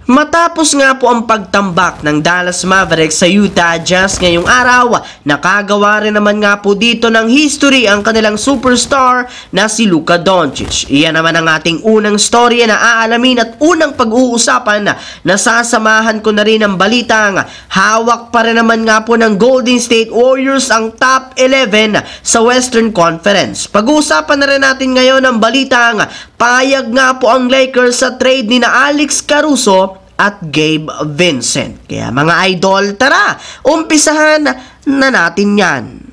Matapos nga po ang pagtambak ng Dallas Mavericks sa Utah Jazz ngayong araw, nakagawa rin naman nga po dito ng history ang kanilang superstar na si Luka Doncic. Iyan naman ang ating unang storya na aalamin at unang pag-uusapan na sasamahan ko na rin ang balitang hawak pa rin naman nga po ng Golden State Warriors ang top 11 sa Western Conference. Pag-uusapan na rin natin ngayon ang balitang payag nga po ang Lakers sa trade ni na Alex Caruso at Gabe Vincent. Kaya mga idol, tara, umpisahan na natin yan.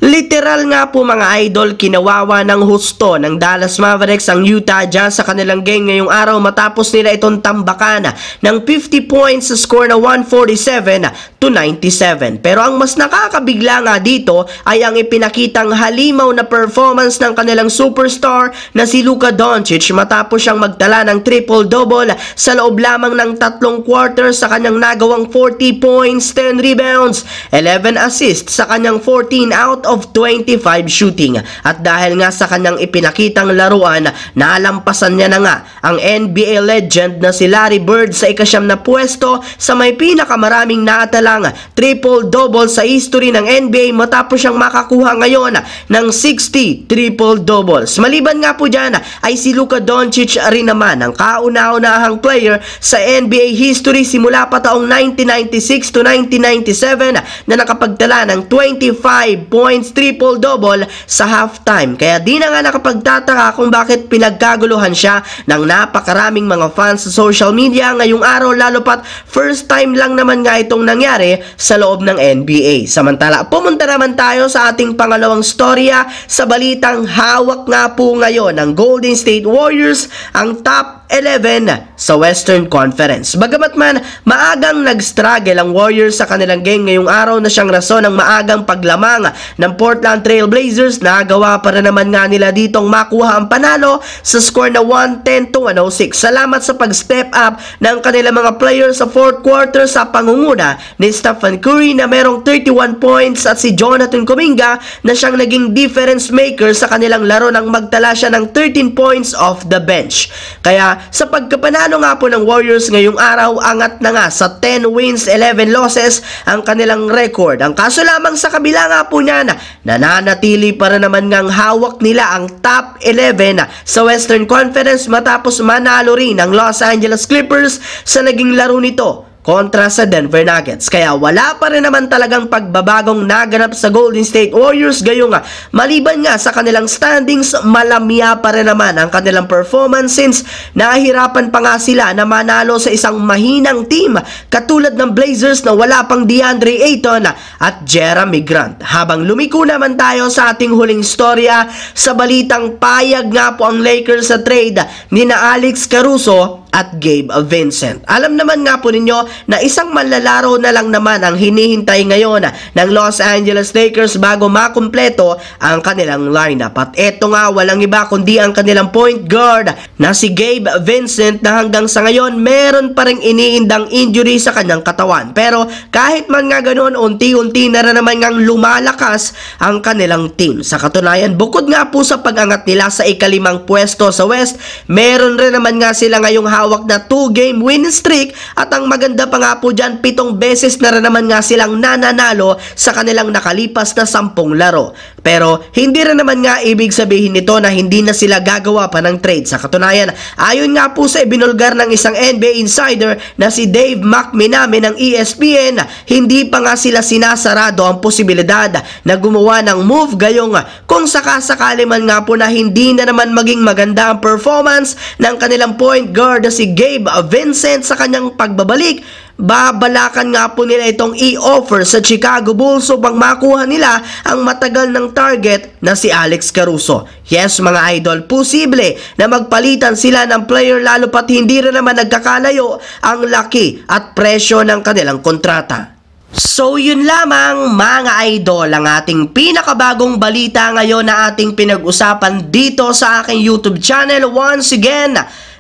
Literal nga po mga idol, kinawawa ng husto ng Dallas Mavericks ang Utah Jazz sa kanilang game ngayong araw matapos nila itong tambakan ng 50 points sa score na 147-97. Pero ang mas nakakabigla nga dito ay ang ipinakitang halimaw na performance ng kanilang superstar na si Luka Doncic matapos siyang magtala ng triple-double sa loob lamang ng 3 quarters sa kanyang nagawang 40 points, 10 rebounds, 11 assists sa kanyang 14 out of 25 shooting. At dahil nga sa kanyang ipinakitang laruan, nalampasan niya na nga ang NBA legend na si Larry Bird sa ika-9 na pwesto sa may pinakamaraming naatalang triple-double sa history ng NBA matapos siyang makakuha ngayon ng 60 triple-doubles. Maliban nga po dyan ay si Luka Doncic rin naman ang kauna-unahang player sa NBA history simula pa taong 1996 to 1997 na nakapagtala ng 25 points triple-double sa halftime. Kaya di na nga nakapagtataka kung bakit pinagkaguluhan siya ng napakaraming mga fans sa social media ngayong araw, lalo pat first time lang naman nga itong nangyari sa loob ng NBA. Samantala, pumunta naman tayo sa ating pangalawang storya sa balitang hawak nga po ngayon ng Golden State Warriors ang top 11 sa Western Conference. Bagamat man maagang nag-struggle ang Warriors sa kanilang game ngayong araw na siyang rason ng maagang paglamang ng Portland Trail Blazers, nagawa pa rin naman nga nila ditong makuha ang panalo sa score na 110-106. Salamat sa pag-step up ng kanilang mga players sa fourth quarter sa pangunguna ni Stephen Curry na merong 31 points at si Jonathan Kuminga na siyang naging difference maker sa kanilang laro nang magtala siya ng 13 points off the bench. Kaya sa pagkapanalo nga po ng Warriors ngayong araw, angat na nga sa 10 wins, 11 losses ang kanilang record. Ang kaso lamang sa kabila nga po niyan, nananatili para naman ngang hawak nila ang top 11 sa Western Conference matapos manalo rin ang Los Angeles Clippers sa naging laro nito kontra sa Denver Nuggets. Kaya wala pa rin naman talagang pagbabagong naganap sa Golden State Warriors, gayong maliban nga sa kanilang standings, malamya pa rin naman ang kanilang performance since nahihirapan pa nga sila na manalo sa isang mahinang team katulad ng Blazers na wala pang DeAndre Ayton at Jeremy Grant. Habang lumiko naman tayo sa ating huling storya sa balitang payag nga po ang Lakers sa trade ni na Alex Caruso at Gabe Vincent. Alam naman nga po ninyo na isang manlalaro na lang naman ang hinihintay ngayon ng Los Angeles Lakers bago makumpleto ang kanilang lineup. At eto nga, walang iba kundi ang kanilang point guard na si Gabe Vincent na hanggang sa ngayon meron pa ring iniindang injury sa kanyang katawan. Pero kahit man nga ganoon, unti-unti na rin naman ngang lumalakas ang kanilang team. Sa katunayan, bukod nga po sa pag-angat nila sa ika-5 pwesto sa West, meron rin naman nga sila ngayong hawak na 2-game win streak at ang maganda pa nga po dyan, 7 beses na rin naman nga silang nananalo sa kanilang nakalipas na 10 laro. Pero hindi rin naman nga ibig sabihin nito na hindi na sila gagawa pa ng trade. Sa katunayan, ayon nga po sa ibinulgar ng isang NBA insider na si Dave McMenamy ng ESPN, hindi pa nga sila sinasarado ang posibilidad na gumawa ng move, gayong kung sakasakali man nga po na hindi na naman maging maganda ang performance ng kanilang point guard na si Gabe Vincent sa kanyang pagbabalik, babalakan nga po nila itong i-offer sa Chicago Bulls upang makuha nila ang matagal ng target na si Alex Caruso. Yes mga idol, posible na magpalitan sila ng player lalo pat hindi rin naman nagkakalayo ang laki at presyo ng kanilang kontrata. So yun lamang mga idol ang ating pinakabagong balita ngayon na ating pinag-usapan dito sa aking YouTube channel. Once again,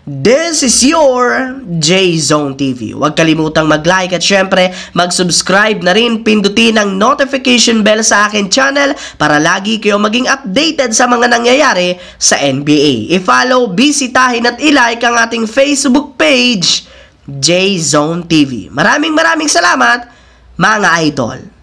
This is your J-Zone TV. Huwag kalimutang mag-like at syempre mag-subscribe na rin, pindutin ang notification bell sa akin channel para lagi kayo maging updated sa mga nangyayari sa NBA. I-follow, bisitahin at i-like ang ating Facebook page, J-Zone TV. Maraming salamat mga idol.